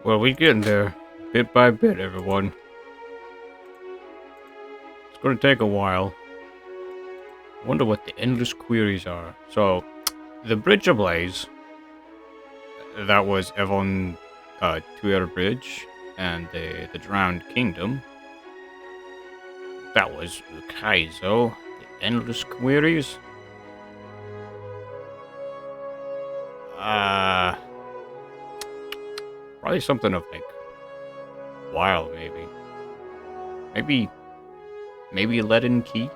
Well, we're getting there, bit by bit, everyone. It's gonna take a while. I wonder what the endless queries are. So, the bridge ablaze, that was Evon Tuer Bridge, and the Drowned Kingdom, that was Kaizo. The endless queries, uh, probably something of like, wild, maybe Leaden Key,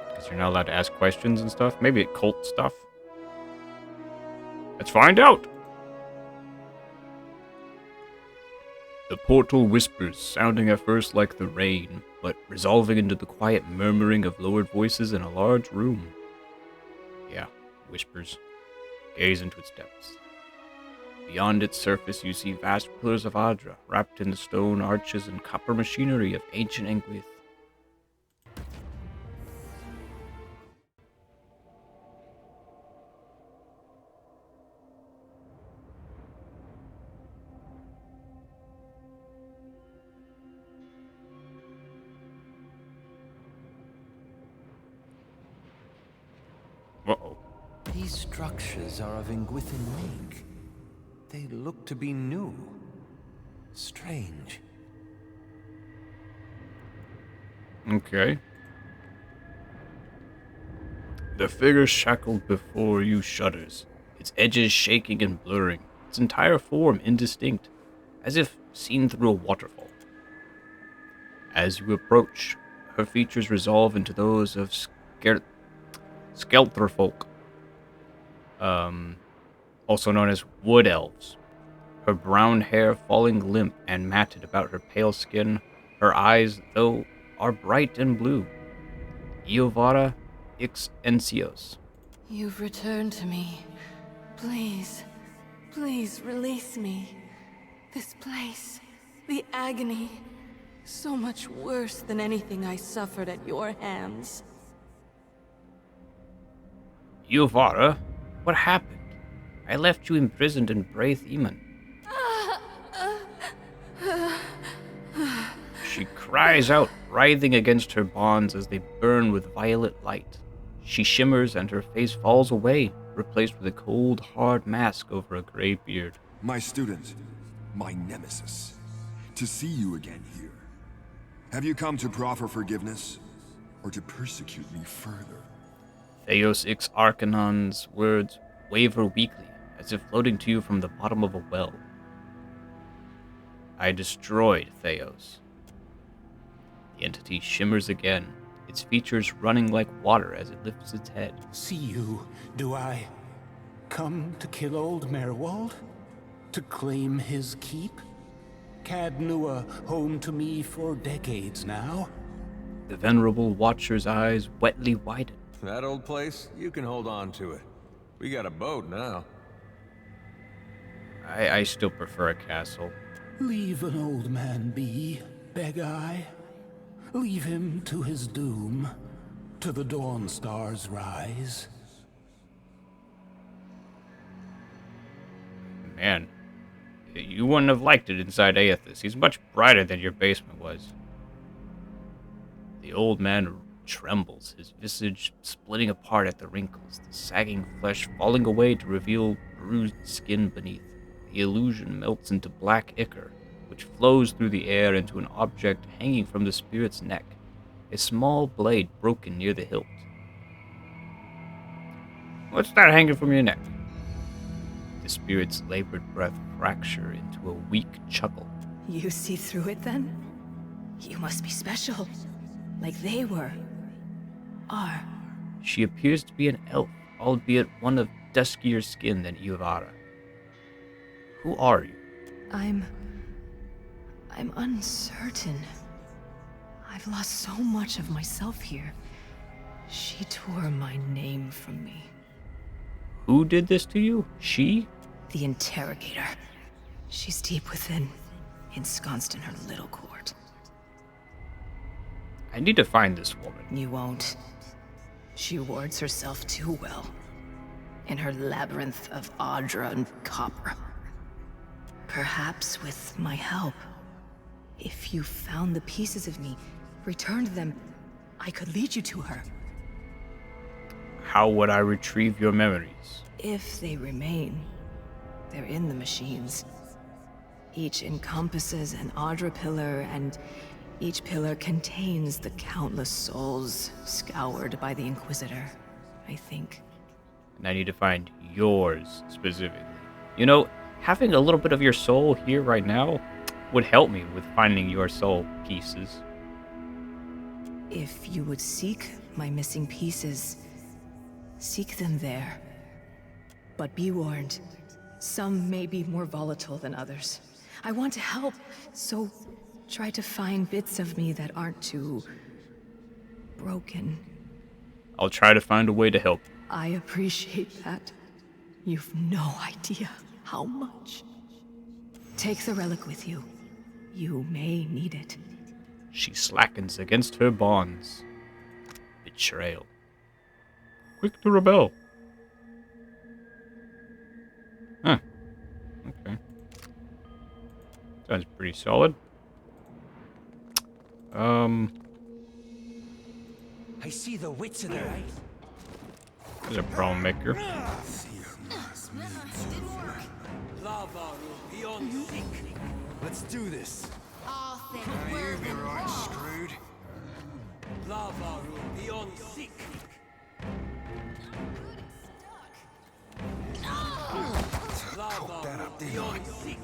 because you're not allowed to ask questions and stuff. Maybe cult stuff. Let's find out! The portal whispers, sounding at first like the rain, but resolving into the quiet murmuring of lowered voices in a large room. Yeah, whispers. Gaze into its depths. Beyond its surface you see vast pillars of Adra, wrapped in the stone arches and copper machinery of ancient Engwith. Uh-oh. These structures are of Ingwithan make. They look to be new. Strange. Okay. The figure shackled before you shudders, its edges shaking and blurring, its entire form indistinct, as if seen through a waterfall. As you approach, her features resolve into those of Skelterfolk, also known as wood elves. Her brown hair falling limp and matted about her pale skin, her eyes, though, are bright and blue. Iovara ix Encios. You've returned to me. Please, please release me. This place, the agony, so much worse than anything I suffered at your hands. Iovara, what happened? I left you imprisoned in Braith Eamon. She cries out, writhing against her bonds as they burn with violet light. She shimmers and her face falls away, replaced with a cold, hard mask over a gray beard. My student, my nemesis. To see you again here. Have you come to proffer forgiveness, or to persecute me further? Theos Ix Arcanon's words waver weakly, as if floating to you from the bottom of a well. I destroyed Theos. The entity shimmers again, its features running like water as it lifts its head. See you, do I? Come to kill old Merwald? To claim his keep? Cadnua, home to me for decades now? The venerable watcher's eyes wetly widen. That old place, you can hold on to it. We got a boat now. I still prefer a castle. Leave an old man be, beg I. Leave him to his doom, to the dawn star's rise. Man, you wouldn't have liked it inside Aethys. He's much brighter than your basement was. The old man trembles, his visage splitting apart at the wrinkles, the sagging flesh falling away to reveal bruised skin beneath. The illusion melts into black ichor, which flows through the air into an object hanging from the spirit's neck, a small blade broken near the hilt. What's that hanging from your neck? The spirit's labored breath fracture into a weak chuckle. You see through it then? You must be special, like they were. Are. She appears to be an elf, albeit one of duskier skin than Iovara. Who are you? I'm uncertain. I've lost so much of myself here. She tore my name from me. Who did this to you? She? The interrogator. She's deep within, ensconced in her little court. I need to find this woman. You won't. She wards herself too well. In her labyrinth of Adra and copper. perhaps with my help. If you found the pieces of me, returned them, I could lead you to her. How would I retrieve your memories? If they remain, they're in the machines. Each encompasses an Audra pillar, and each pillar contains the countless souls scoured by the Inquisitor, I think. And I need to find yours specifically. You know, having a little bit of your soul here right now would help me with finding your soul pieces. If you would seek my missing pieces, seek them there. But be warned, some may be more volatile than others. I want to help, so try to find bits of me that aren't too broken. I'll try to find a way to help. I appreciate that. You've no idea how much. Take the relic with you. You may need it. She slackens against her bonds. Betrayal. Quick to rebel. Huh. Okay. Sounds pretty solid. I see the wits of their eyes. There's a problem maker. Lava will be on sick. Let's do this. You'd be right screwed. Lava will be on sick. Lava that up, will be didn't I? on sick.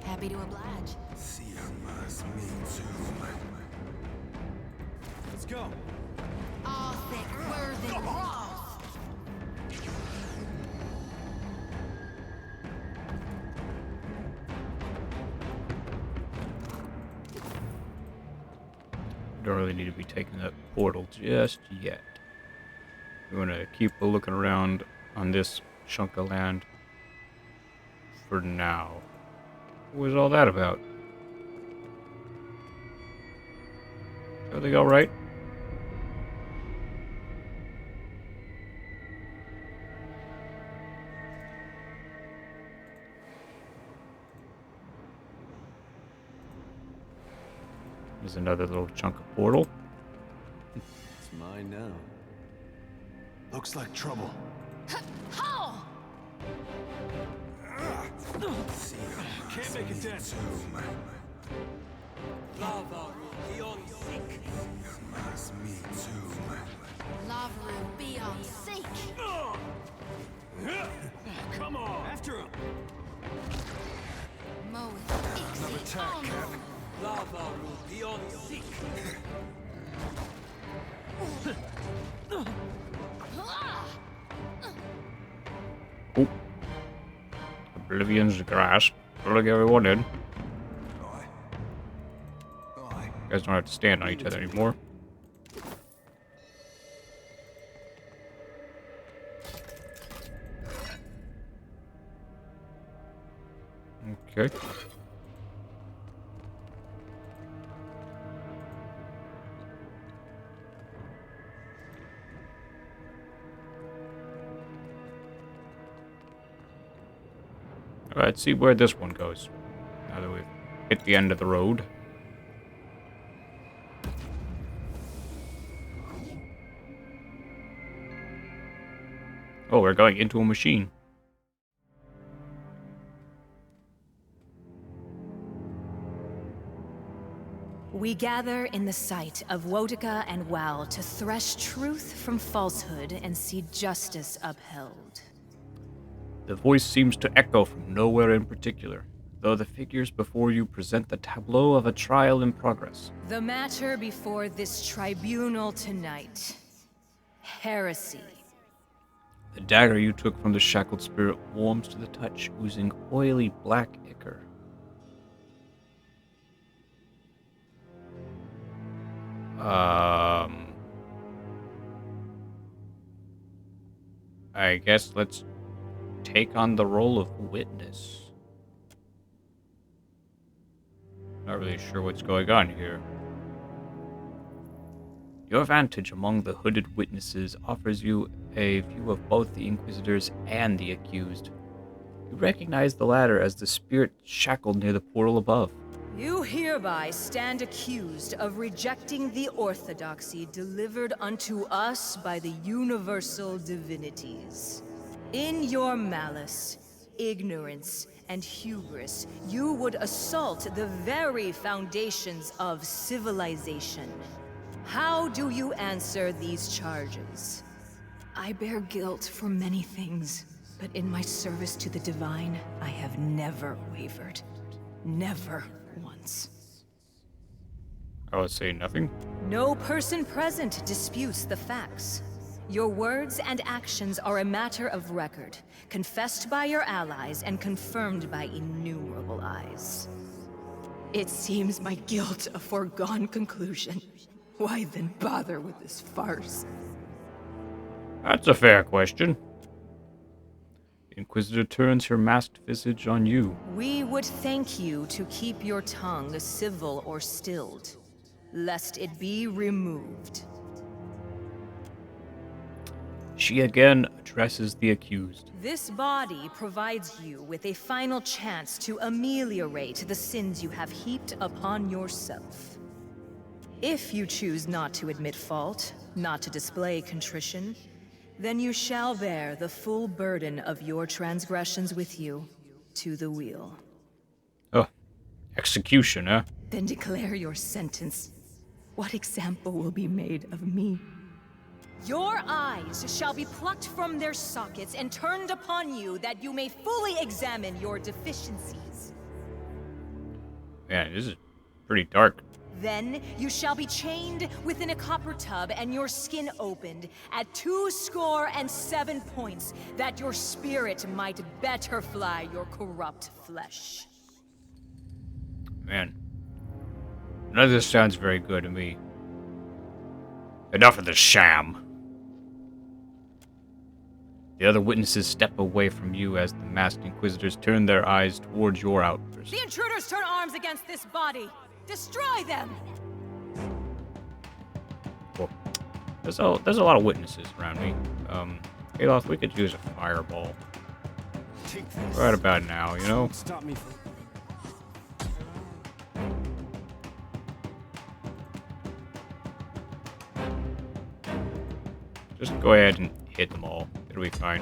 Happy to oblige. See, I must mean too. Let's go. All thick, worthy wrath. Don't really need to be taking that portal just yet. We want to keep looking around on this chunk of land for now. What was all that about? Everything all right? There's another little chunk of portal. It's mine now. Looks like trouble. How? Can't make it dead. Lava will be on sick. Must mean too. Lava will be on sink. Come on. After him. Moe Ixie on. Lava will be on sick. Oh. Oblivion's grasp. Plug everyone in. You guys don't have to stand on each other anymore. Okay. Let's see where this one goes. Now that we've hit the end of the road. Oh, we're going into a machine. We gather in the sight of Wotica and Wal to thresh truth from falsehood and see justice upheld. The voice seems to echo from nowhere in particular, though the figures before you present the tableau of a trial in progress. The matter before this tribunal tonight. Heresy. The dagger you took from the shackled spirit warms to the touch, oozing oily black ichor. I guess let's take on the role of witness. Not really sure what's going on here. Your vantage among the hooded witnesses offers you a view of both the Inquisitors and the accused. You recognize the latter as the spirit shackled near the portal above. You hereby stand accused of rejecting the orthodoxy delivered unto us by the universal divinities. In your malice, ignorance, and hubris, you would assault the very foundations of civilization. How do you answer these charges? I bear guilt for many things, but in my service to the Divine, I have never wavered. Never once. I would say nothing. No person present disputes the facts. Your words and actions are a matter of record, confessed by your allies and confirmed by innumerable eyes. It seems my guilt a foregone conclusion. Why then bother with this farce? That's a fair question. The Inquisitor turns her masked visage on you. We would thank you to keep your tongue civil or stilled, lest it be removed. She again addresses the accused. This body provides you with a final chance to ameliorate the sins you have heaped upon yourself. If you choose not to admit fault, not to display contrition, then you shall bear the full burden of your transgressions with you to the wheel. Oh, execution, huh? Then declare your sentence. What example will be made of me? Your eyes shall be plucked from their sockets and turned upon you that you may fully examine your deficiencies. Man, this is pretty dark. Then you shall be chained within a copper tub and your skin opened at 27 points, that your spirit might better fly your corrupt flesh. Man, none of this sounds very good to me. Enough of this sham. The other witnesses step away from you as the masked Inquisitors turn their eyes towards your outburst. The intruders turn arms against this body! Destroy them! Cool. There's a lot of witnesses around me. Aloth, we could use a fireball. Right about now, you know? Stop me from... Just go ahead and hit them all. It'll be fine.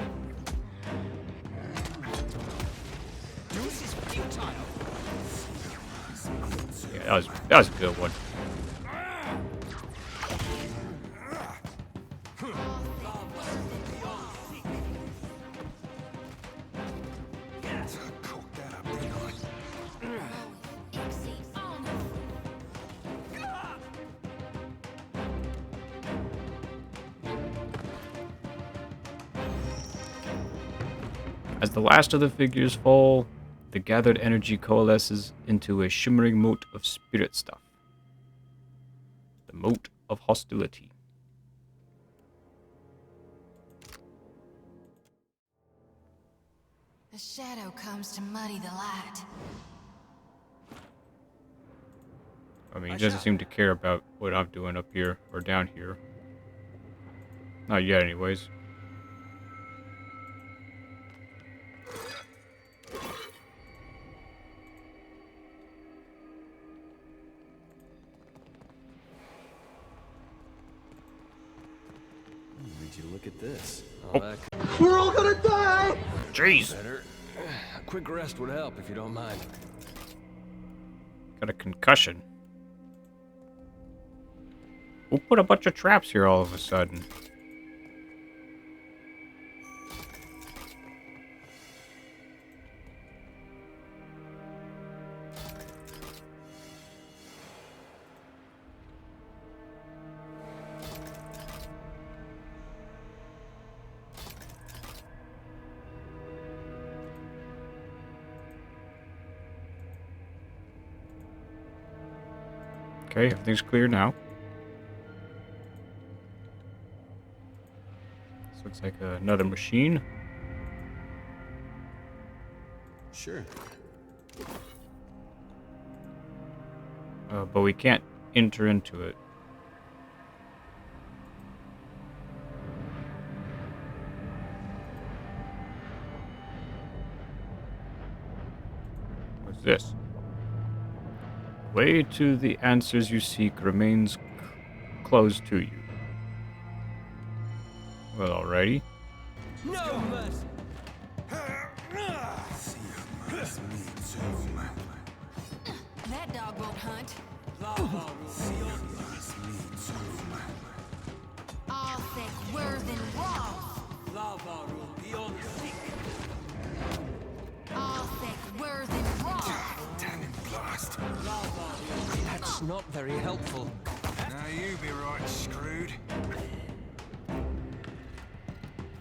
Yeah, that was a good one. As the last of the figures fall, the gathered energy coalesces into a shimmering mote of spirit stuff. The mote of hostility. The shadow comes to muddy the light. I mean, he doesn't seem to care about what I'm doing up here or down here. Not yet, anyways. Would you look at this? Oh. We're all gonna die! Jeez! Better. A quick rest would help if you don't mind. Got a concussion. Who put a bunch of traps here all of a sudden? Okay, everything's clear now. This looks like another machine. Sure. But we can't enter into it. this? Way to the answers you seek remains closed to you. Well, alrighty. No mercy. That dog won't hunt. All thick, worthen raw. All thick, worthen raw. That's not very helpful. Now you be right screwed.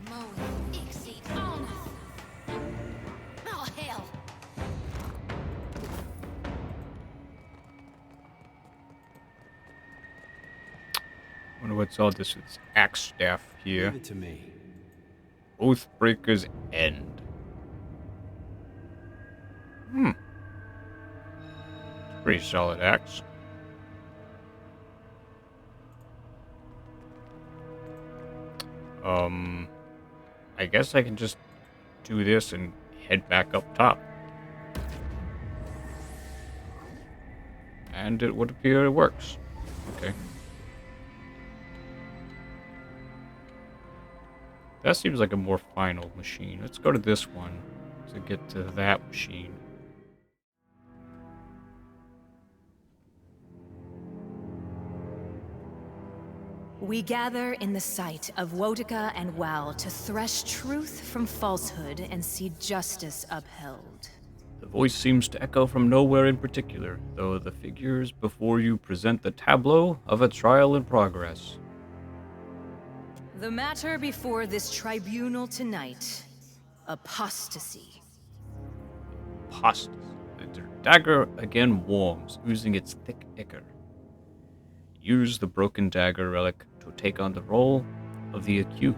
Moe, exceed honor. Oh, hell. Wonder what's all this with this axe staff here. Leave it to me. Oathbreaker's End. Pretty solid axe. I guess I can just do this and head back up top. And it would appear it works. Okay. That seems like a more final machine. Let's go to this one to get to that machine. We gather in the sight of Wotica and Wal to thresh truth from falsehood and see justice upheld. The voice seems to echo from nowhere in particular, though the figures before you present the tableau of a trial in progress. The matter before this tribunal tonight, apostasy. Apostasy. The dagger again warms, oozing its thick ichor. Use the broken dagger relic to take on the role of the accused.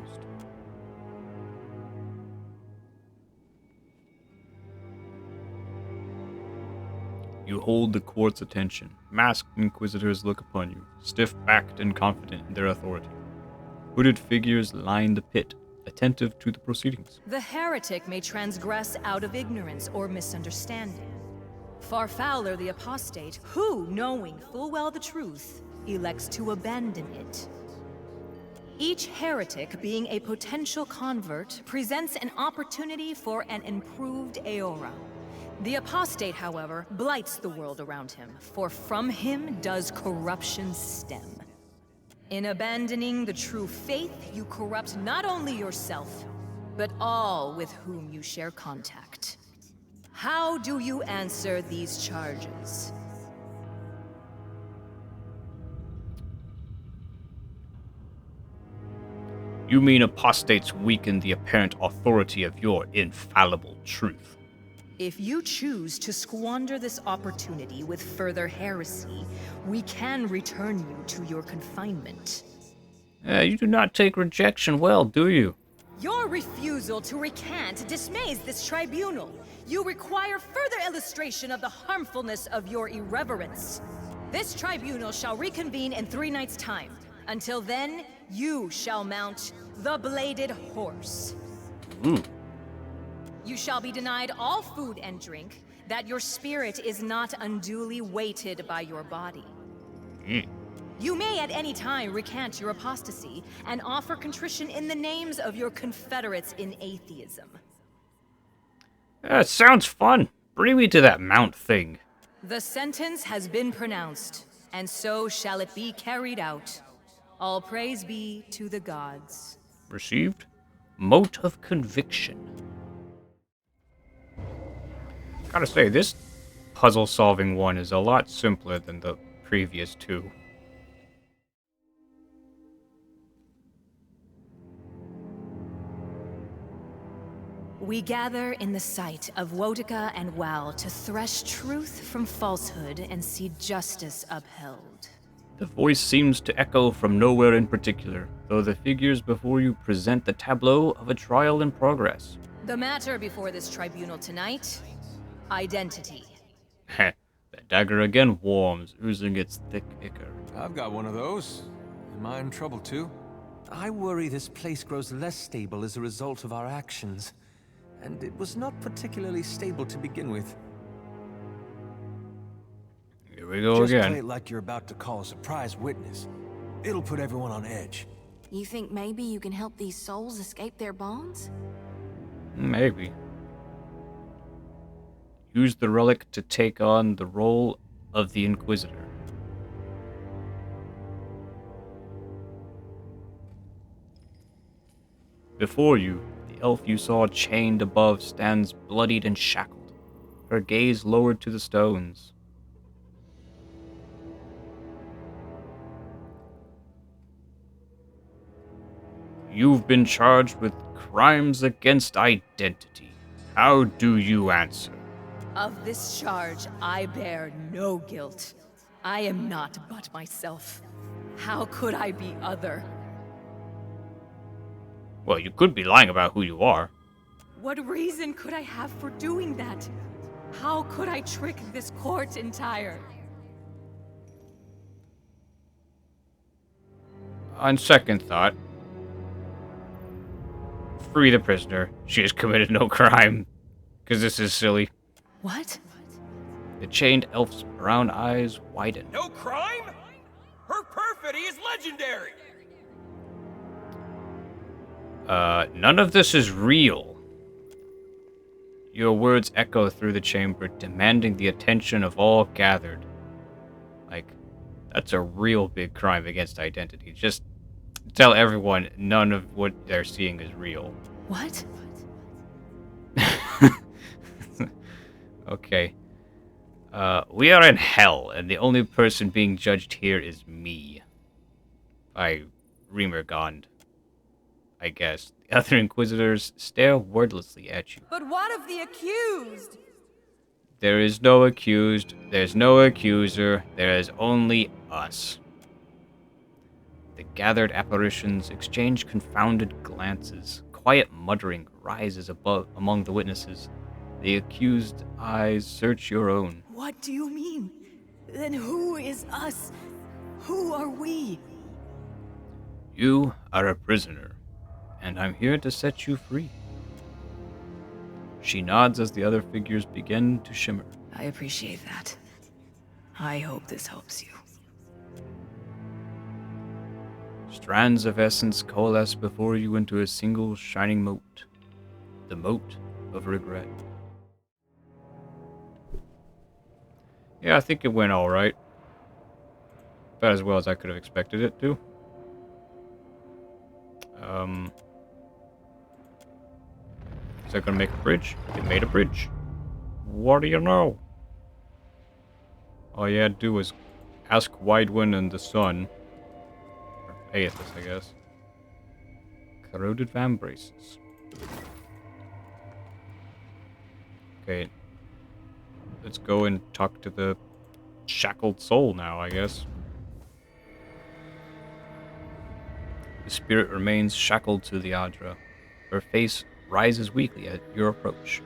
You hold the court's attention. Masked inquisitors look upon you, stiff-backed and confident in their authority. Hooded figures line the pit, attentive to the proceedings. The heretic may transgress out of ignorance or misunderstanding. Far fouler the apostate, who, knowing full well the truth, elects to abandon it. Each heretic, being a potential convert, presents an opportunity for an improved Aora. The apostate, however, blights the world around him, for from him does corruption stem. In abandoning the true faith, you corrupt not only yourself, but all with whom you share contact. How do you answer these charges? You mean apostates weaken the apparent authority of your infallible truth? If you choose to squander this opportunity with further heresy, we can return you to your confinement. You do not take rejection well, do you? Your refusal to recant dismays this tribunal. You require further illustration of the harmfulness of your irreverence. This tribunal shall reconvene in 3 nights' time. Until then, you shall mount the Bladed Horse. You shall be denied all food and drink, that your spirit is not unduly weighted by your body. You may at any time recant your apostasy and offer contrition in the names of your confederates in atheism. That sounds fun. Bring me to that mount thing. The sentence has been pronounced, and so shall it be carried out. All praise be to the gods. Received? Mote of conviction. Gotta say, this puzzle-solving one is a lot simpler than the previous two. We gather in the sight of Wotica and Wal to thresh truth from falsehood and see justice upheld. The voice seems to echo from nowhere in particular, though the figures before you present the tableau of a trial in progress. The matter before this tribunal tonight, identity. Heh, the dagger again warms, oozing its thick ichor. I've got one of those. Am I in trouble too? I worry this place grows less stable as a result of our actions. And it was not particularly stable to begin with. Here we go Just again. play it like you're about to call a surprise witness. It'll put everyone on edge. You think maybe you can help these souls escape their bonds? Maybe. Use the relic to take on the role of the Inquisitor. Before you, the elf you saw chained above stands bloodied and shackled, her gaze lowered to the stones. You've been charged with crimes against identity. How do you answer? Of this charge, I bear no guilt. I am not but myself. How could I be other? Well, you could be lying about who you are. What reason could I have for doing that? How could I trick this court entire? On second thought, free the prisoner. She has committed no crime. Because this is silly. What? The chained elf's brown eyes widen. No crime? Her perfidy is legendary! None of this is real. Your words echo through the chamber, demanding the attention of all gathered. Like, that's a real big crime against identity. Just tell everyone none of what they're seeing is real. What? Okay. We are in hell, and the only person being judged here is me. By Remergond, I guess. The other Inquisitors stare wordlessly at you. But what of the accused? There is no accused, there's no accuser, there is only us. The gathered apparitions exchange confounded glances. Quiet muttering rises above among the witnesses. The accused eyes search your own. What do you mean? Then who is us? Who are we? You are a prisoner, and I'm here to set you free. She nods as the other figures begin to shimmer. I appreciate that. I hope this helps you. Strands of essence coalesce before you into a single shining moat. The moat of regret. Yeah, I think it went alright. About as well as I could have expected it to. Is that gonna make a bridge? It made a bridge. What do you know? All you had to do was ask Widewind and the Sun. Or Aethys, I guess. Corroded van braces. Okay. Let's go and talk to the shackled soul now, I guess. The spirit remains shackled to the Adra. Her face rises weakly at your approach.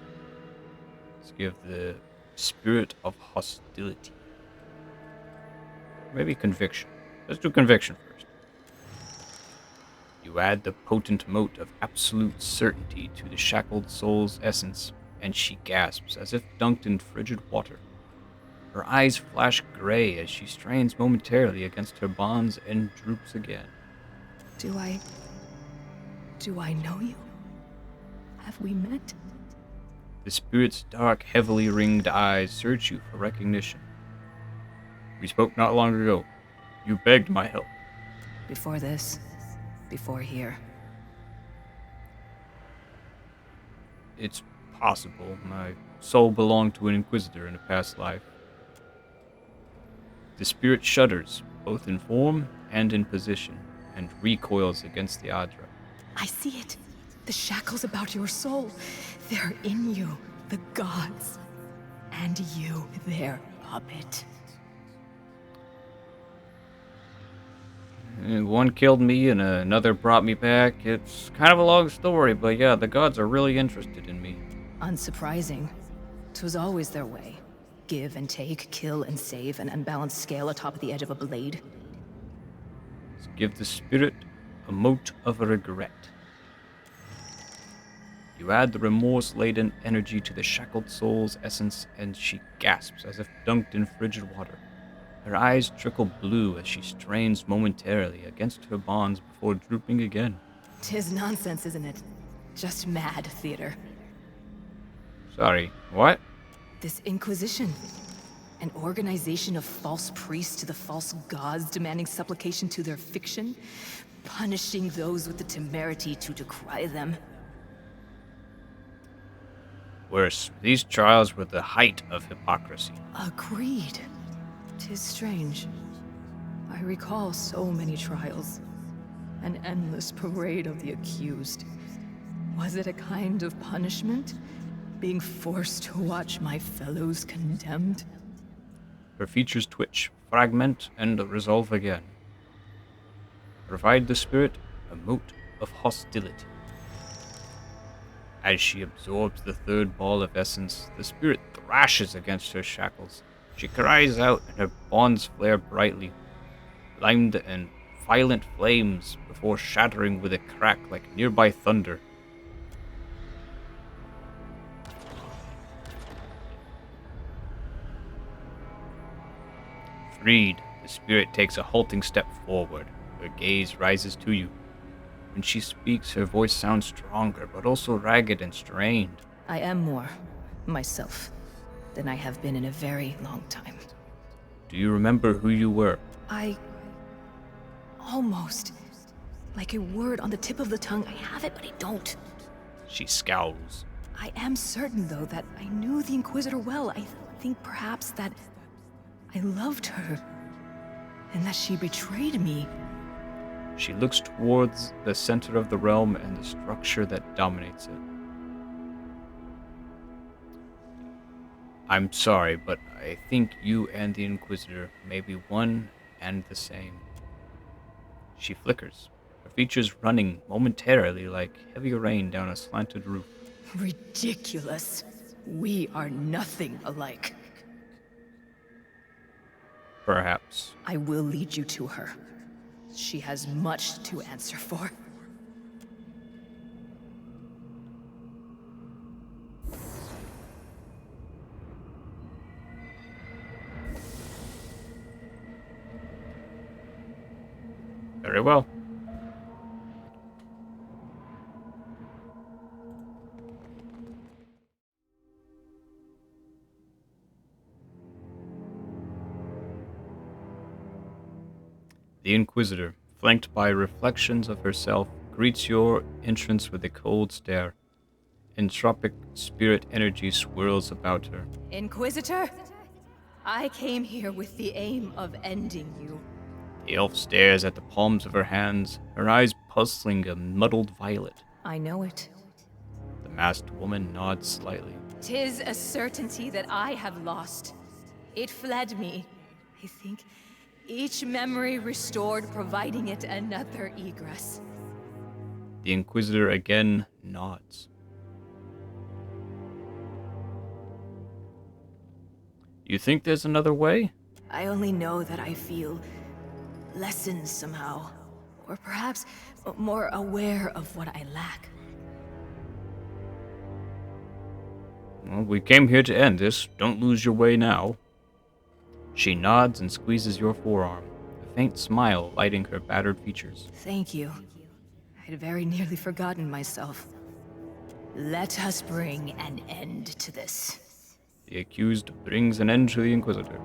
Let's give the spirit of hostility. Maybe conviction. Let's do conviction first. You add the potent mote of absolute certainty to the shackled soul's essence, and she gasps as if dunked in frigid water. Her eyes flash gray as she strains momentarily against her bonds and droops again. Do I know you? Have we met? The spirit's dark, heavily ringed eyes search you for recognition. We spoke not long ago. You begged my help. Before this? Before here? It's possible. My soul belonged to an Inquisitor in a past life. The spirit shudders, both in form and in position, and recoils against the Adra. I see it. The shackles about your soul. They're in you, the gods. And you, their puppet. One killed me and another brought me back. It's kind of a long story, but yeah, the gods are really interested in me. Unsurprising. 'Twas always their way. Give and take, kill and save, an unbalanced scale atop the edge of a blade. Let's give the spirit a mote of regret. You add the remorse-laden energy to the shackled soul's essence, and she gasps as if dunked in frigid water. Her eyes trickle blue as she strains momentarily against her bonds before drooping again. 'Tis nonsense, isn't it? Just mad theater. Sorry, what? This Inquisition. An organization of false priests to the false gods demanding supplication to their fiction, punishing those with the temerity to decry them. Worse, these trials were the height of hypocrisy. Agreed. 'Tis strange. I recall so many trials. An endless parade of the accused. Was it a kind of punishment? Being forced to watch my fellows condemned? Her features twitch, fragment, and resolve again. Provide the spirit a mote of hostility. As she absorbs the third ball of essence, the spirit thrashes against her shackles. She cries out, and her bonds flare brightly, limed in violent flames before shattering with a crack like nearby thunder. Freed, the spirit takes a halting step forward. Her gaze rises to you. When she speaks, her voice sounds stronger, but also ragged and strained. I am more myself than I have been in a very long time. Do you remember who you were? Almost. Like a word on the tip of the tongue. I have it, but I don't. She scowls. I am certain, though, that I knew the Inquisitor well. I think perhaps that I loved her, and that she betrayed me. She looks towards the center of the realm and the structure that dominates it. I'm sorry, but I think you and the Inquisitor may be one and the same. She flickers, her features running momentarily like heavy rain down a slanted roof. Ridiculous. We are nothing alike. Perhaps. I will lead you to her. She has much to answer for. Very well. The Inquisitor, flanked by reflections of herself, greets your entrance with a cold stare. Entropic spirit energy swirls about her. Inquisitor? I came here with the aim of ending you. The elf stares at the palms of her hands, her eyes puzzling a muddled violet. I know it. The masked woman nods slightly. 'Tis a certainty that I have lost. It fled me. I think each memory restored, providing it another egress. The Inquisitor again nods. You think there's another way? I only know that I feel lessened somehow. Or perhaps more aware of what I lack. Well, we came here to end this. Don't lose your way now. She nods and squeezes your forearm, a faint smile lighting her battered features. Thank you. I'd very nearly forgotten myself. Let us bring an end to this. The accused brings an end to the Inquisitor.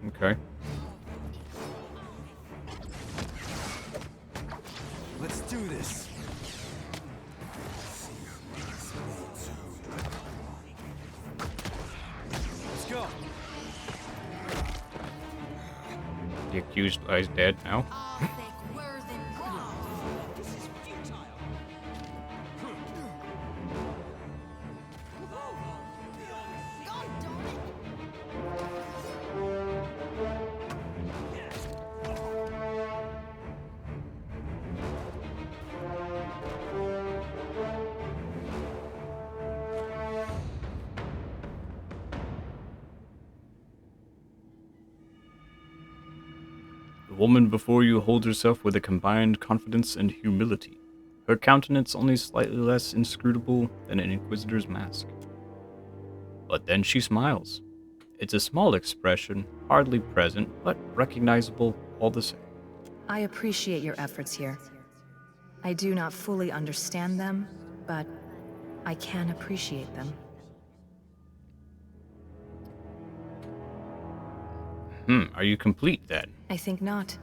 Okay. Let's do this. Let's go. The accused lies dead now. The woman before you holds herself with a combined confidence and humility, her countenance only slightly less inscrutable than an Inquisitor's mask. But then she smiles, It's a small expression, hardly present, but recognizable all the same. I appreciate your efforts here. I do not fully understand them, but I can appreciate them. Are you complete then? I think not.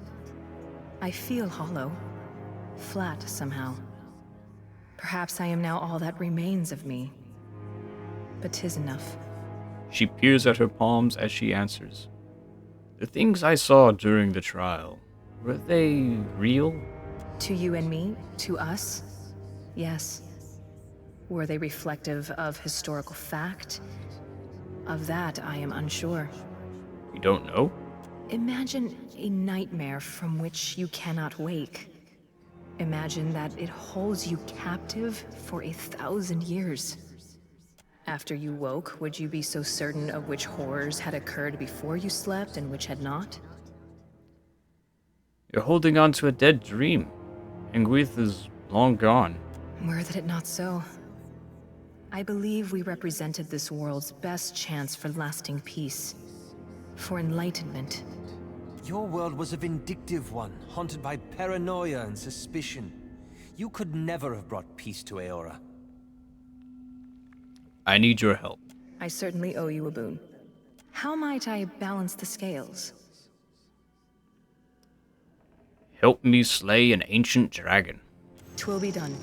I feel hollow. Flat somehow. Perhaps I am now all that remains of me. But 'tis enough. She peers at her palms as she answers. The things I saw during the trial, were they real? To you and me, to us, yes. Were they reflective of historical fact? Of that, I am unsure. We don't know. Imagine a nightmare from which you cannot wake. Imagine that it holds you captive for 1,000 years. After you woke, would you be so certain of which horrors had occurred before you slept and which had not? You're holding on to a dead dream. Anguith is long gone. Were that it not so. I believe we represented this world's best chance for lasting peace. For enlightenment. Your world was a vindictive one, haunted by paranoia and suspicion. You could never have brought peace to Aora. I need your help. I certainly owe you a boon. How might I balance the scales? Help me slay an ancient dragon. 'Twill be done.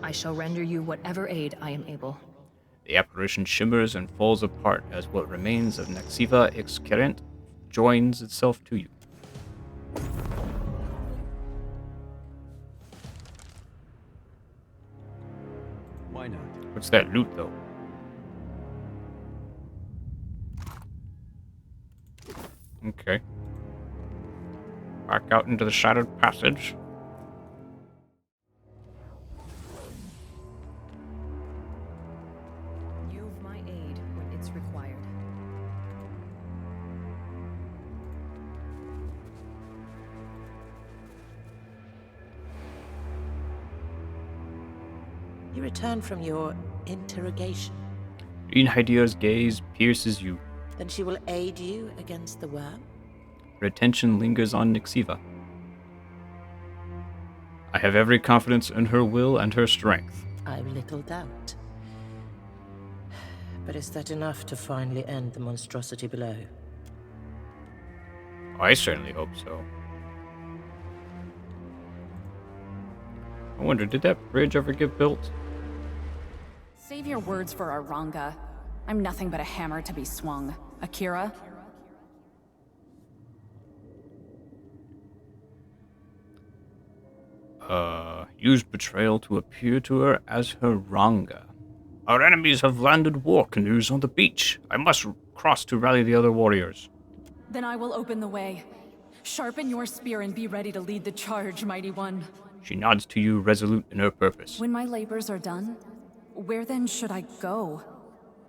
I shall render you whatever aid I am able. The apparition shimmers and falls apart as what remains of Nexiva Exquirent joins itself to you. Why not? What's that loot, though? Okay. Back out into the shattered passage. You've my aid when it's required. You return from your interrogation. Reinheidir's gaze pierces you. Then she will aid you against the worm? Her attention lingers on Nexiva. I have every confidence in her will and her strength. I've little doubt. But is that enough to finally end the monstrosity below? I certainly hope so. I wonder, did that bridge ever get built? Save your words for Aranga. I'm nothing but a hammer to be swung. Akira? Used betrayal to appear to her as her Ranga. Our enemies have landed war canoes on the beach. I must cross to rally the other warriors. Then I will open the way. Sharpen your spear and be ready to lead the charge, mighty one. She nods to you, resolute in her purpose. When my labors are done, where then should I go?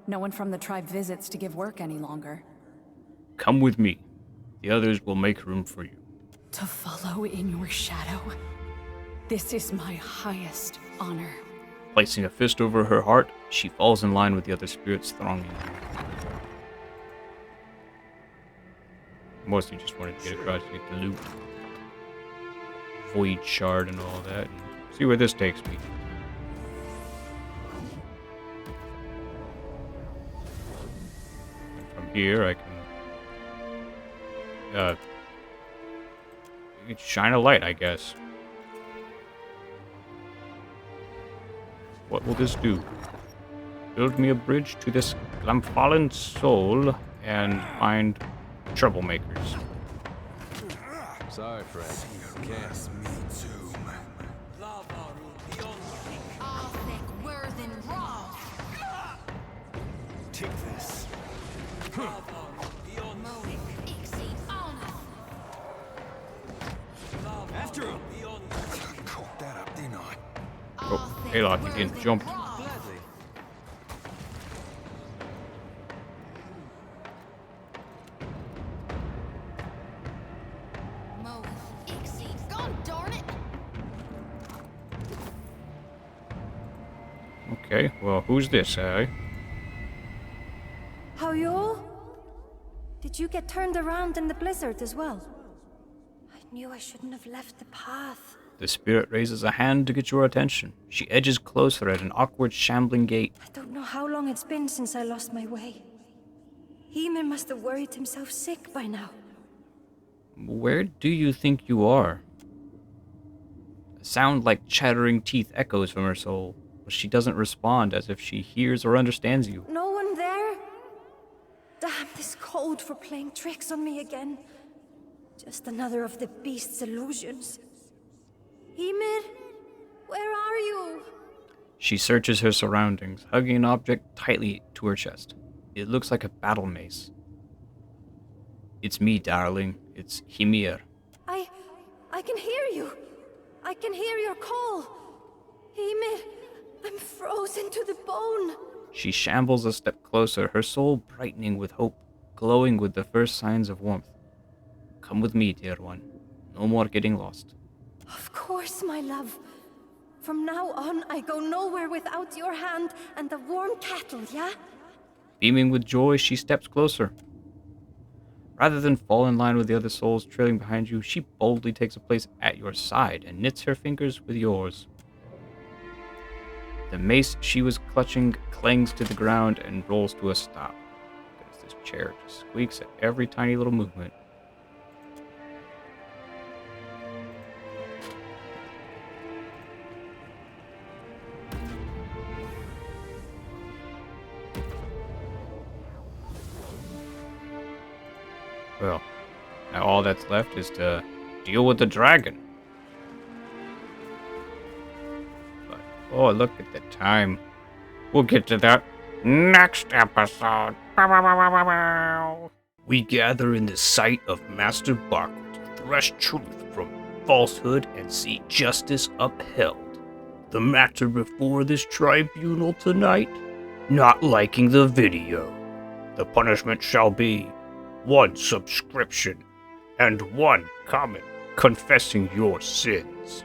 No one from the tribe visits to give work any longer. Come with me. The others will make room for you. To follow in your shadow? This is my highest honor. Placing a fist over her heart, she falls in line with the other spirits thronging. Mostly just wanted to get across to get the loot. Void shard and all that. And see where this takes me. And from here I can shine a light, I guess. What will this do? Build me a bridge to this Glamfallen soul and find troublemakers. Sorry, Fred. Can't. Take this. After him. Caught that up, didn't I? Oh, Haylock, you didn't jump. Okay, well, who's this, eh? How you? Did you get turned around in the blizzard as well? I knew I shouldn't have left the path. The spirit raises a hand to get your attention. She edges closer at an awkward, shambling gait. I don't know how long it's been since I lost my way. Ymir must have worried himself sick by now. Where do you think you are? A sound like chattering teeth echoes from her soul, but she doesn't respond as if she hears or understands you. No one there? Damn this cold for playing tricks on me again. Just another of the beast's illusions. Ymir, where are you? She searches her surroundings, hugging an object tightly to her chest. It looks like a battle mace. It's me, darling. It's Ymir. I can hear you. I can hear your call. Ymir, I'm frozen to the bone. She shambles a step closer, her soul brightening with hope, glowing with the first signs of warmth. Come with me, dear one. No more getting lost. Of course, my love. From now on, I go nowhere without your hand and the warm kettle, yeah? Beaming with joy, she steps closer. Rather than fall in line with the other souls trailing behind you, she boldly takes a place at your side and knits her fingers with yours. The mace she was clutching clangs to the ground and rolls to a stop, as this chair just squeaks at every tiny little movement. Well, now all that's left is to deal with the dragon. But, oh, look at the time. We'll get to that next episode. We gather in the sight of Master Barkwood to thresh truth from falsehood and see justice upheld. The matter before this tribunal tonight? Not liking the video. The punishment shall be 1 subscription and 1 comment confessing your sins.